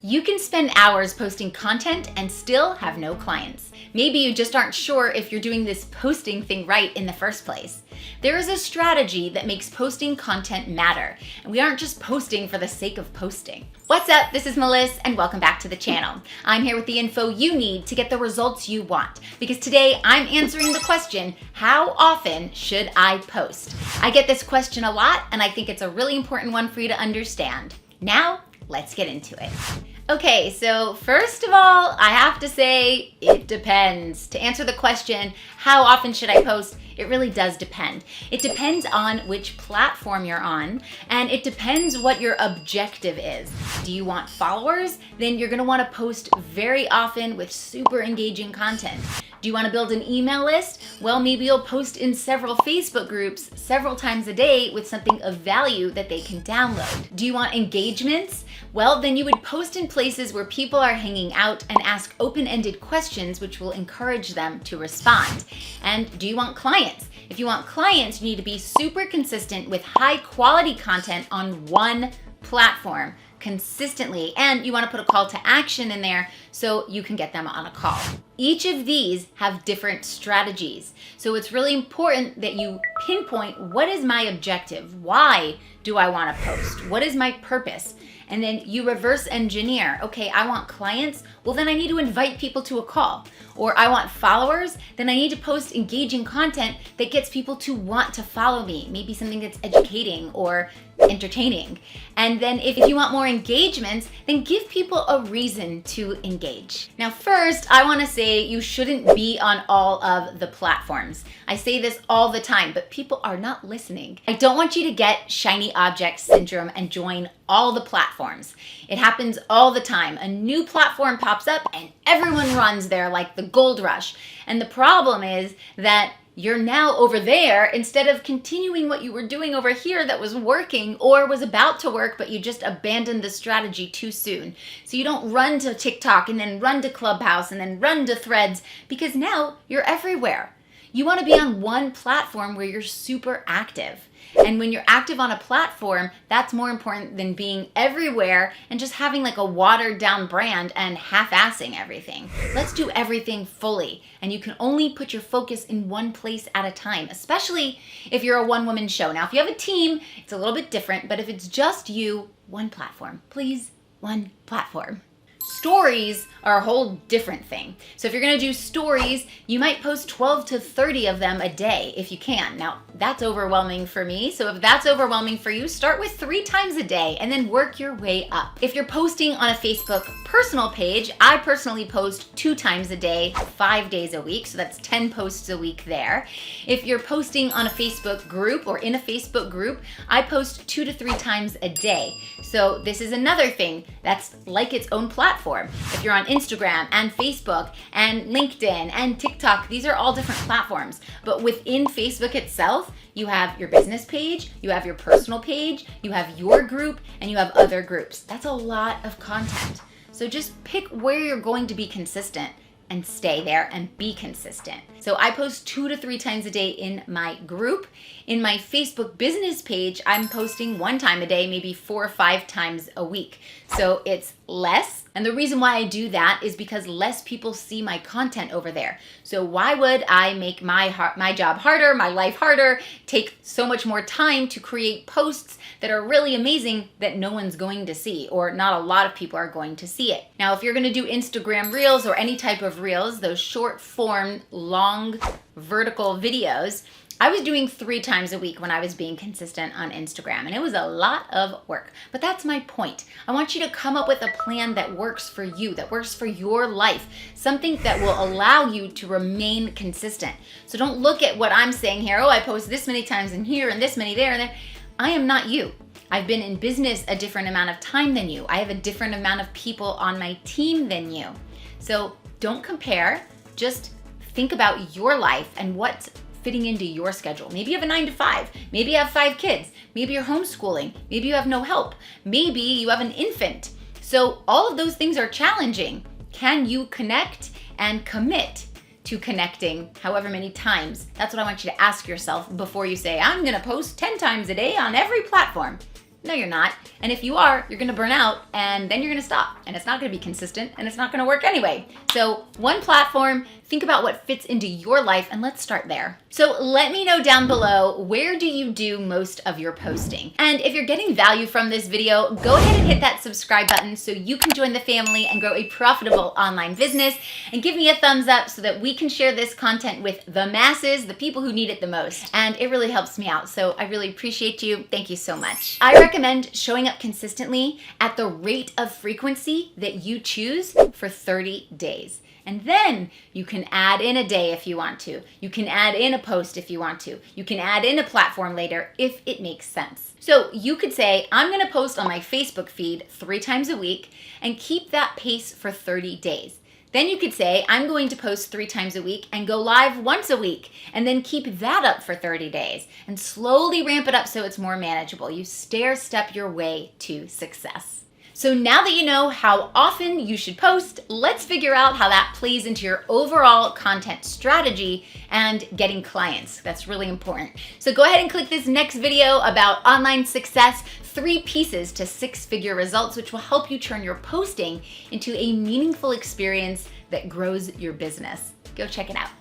You can spend hours posting content and still have no clients. Maybe you just aren't sure if you're doing this posting thing right in the first place. There is a strategy that makes posting content matter, and we aren't just posting for the sake of posting. What's up? This is Meliss, and welcome back to the channel. I'm here with the info you need to get the results you want, because today I'm answering the question, how often should I post? I get this question a lot, and I think it's a really important one for you to understand. Now, let's get into it. Okay, so first of all, I have to say it depends. To answer the question, how often should I post? It really does depend. It depends on which platform you're on, and it depends what your objective is. Do you want followers? Then you're gonna wanna post very often with super engaging content. Do you wanna build an email list? Well, maybe you'll post in several Facebook groups several times a day with something of value that they can download. Do you want engagements? Well, then you would post in places where people are hanging out and ask open-ended questions which will encourage them to respond. And do you want clients? If you want clients, you need to be super consistent with high quality content on one platform consistently, and you want to put a call to action in there so you can get them on a call. Each of these have different strategies, so it's really important that you pinpoint what is my objective, why do I want to post, what is my purpose, and then you reverse engineer. Okay, I want clients, well then I need to invite people to a call. Or I want followers, then I need to post engaging content that gets people to want to follow me, maybe something that's educating or entertaining. And then if you want more engagements, then give people a reason to engage. Now first, I wanna say you shouldn't be on all of the platforms. I say this all the time, but people are not listening. I don't want you to get shiny object syndrome and join all the platforms. It happens all the time. A new platform pops up and everyone runs there like the gold rush. And the problem is that you're now over there instead of continuing what you were doing over here that was working or was about to work, but you just abandoned the strategy too soon. So you don't run to TikTok and then run to Clubhouse and then run to Threads, because now you're everywhere. You want to be on one platform where you're super active. And when you're active on a platform, that's more important than being everywhere and just having like a watered down brand and half-assing everything. Let's do everything fully. And you can only put your focus in one place at a time, especially if you're a one-woman show. Now, if you have a team, it's a little bit different, but if it's just you, one platform. Please, one platform. Stories are a whole different thing. So if you're gonna do stories, you might post 12 to 30 of them a day if you can. Now, that's overwhelming for me. So if that's overwhelming for you, start with 3 times a day and then work your way up. If you're posting on a Facebook personal page, I personally post 2 times a day, 5 days a week. So that's 10 posts a week there. If you're posting on a Facebook group or in a Facebook group, I post 2 to 3 times a day. So this is another thing that's like its own platform. If you're on Instagram and Facebook and LinkedIn and TikTok, these are all different platforms. But within Facebook itself, you have your business page, you have your personal page, you have your group, and you have other groups. That's a lot of content. So just pick where you're going to be consistent and stay there and be consistent. So I post 2 to 3 times a day in my group. In my Facebook business page, I'm posting 1 time a day, maybe 4 or 5 times a week. So it's less. And the reason why I do that is because less people see my content over there. So why would I make my job harder, my life harder, take so much more time to create posts that are really amazing that no one's going to see, or not a lot of people are going to see it. Now, if you're gonna do Instagram Reels or any type of Reels, those short form, long vertical videos, I was doing 3 times a week when I was being consistent on Instagram, and it was a lot of work. But that's my point. I want you to come up with a plan that works for you, that works for your life, something that will allow you to remain consistent. So don't look at what I'm saying here, oh, I post this many times in here and this many there and there. I am not you. I've been in business a different amount of time than you. I have a different amount of people on my team than you. So don't compare, just think about your life and what's fitting into your schedule. Maybe you have a 9 to 5, maybe you have 5 kids, maybe you're homeschooling, maybe you have no help, maybe you have an infant. So all of those things are challenging. Can you connect and commit to connecting however many times? That's what I want you to ask yourself before you say, I'm gonna post 10 times a day on every platform. No, you're not. And if you are, you're gonna burn out and then you're gonna stop and it's not gonna be consistent and it's not gonna work anyway. So one platform, think about what fits into your life and let's start there. So let me know down below, where do you do most of your posting? And if you're getting value from this video, go ahead and hit that subscribe button so you can join the family and grow a profitable online business, and give me a thumbs up so that we can share this content with the masses, the people who need it the most. And it really helps me out. So I really appreciate you. Thank you so much. I recommend showing up consistently at the rate of frequency that you choose for 30 days. And then you can add in a day if you want to. You can add in a post if you want to. You can add in a platform later if it makes sense. So you could say, I'm gonna post on my Facebook feed 3 times a week and keep that pace for 30 days. Then you could say, I'm going to post 3 times a week and go live once a week, and then keep that up for 30 days and slowly ramp it up so it's more manageable. You stair-step your way to success. So now that you know how often you should post, let's figure out how that plays into your overall content strategy and getting clients. That's really important. So go ahead and click this next video about online success, 3 pieces to 6-figure results, which will help you turn your posting into a meaningful experience that grows your business. Go check it out.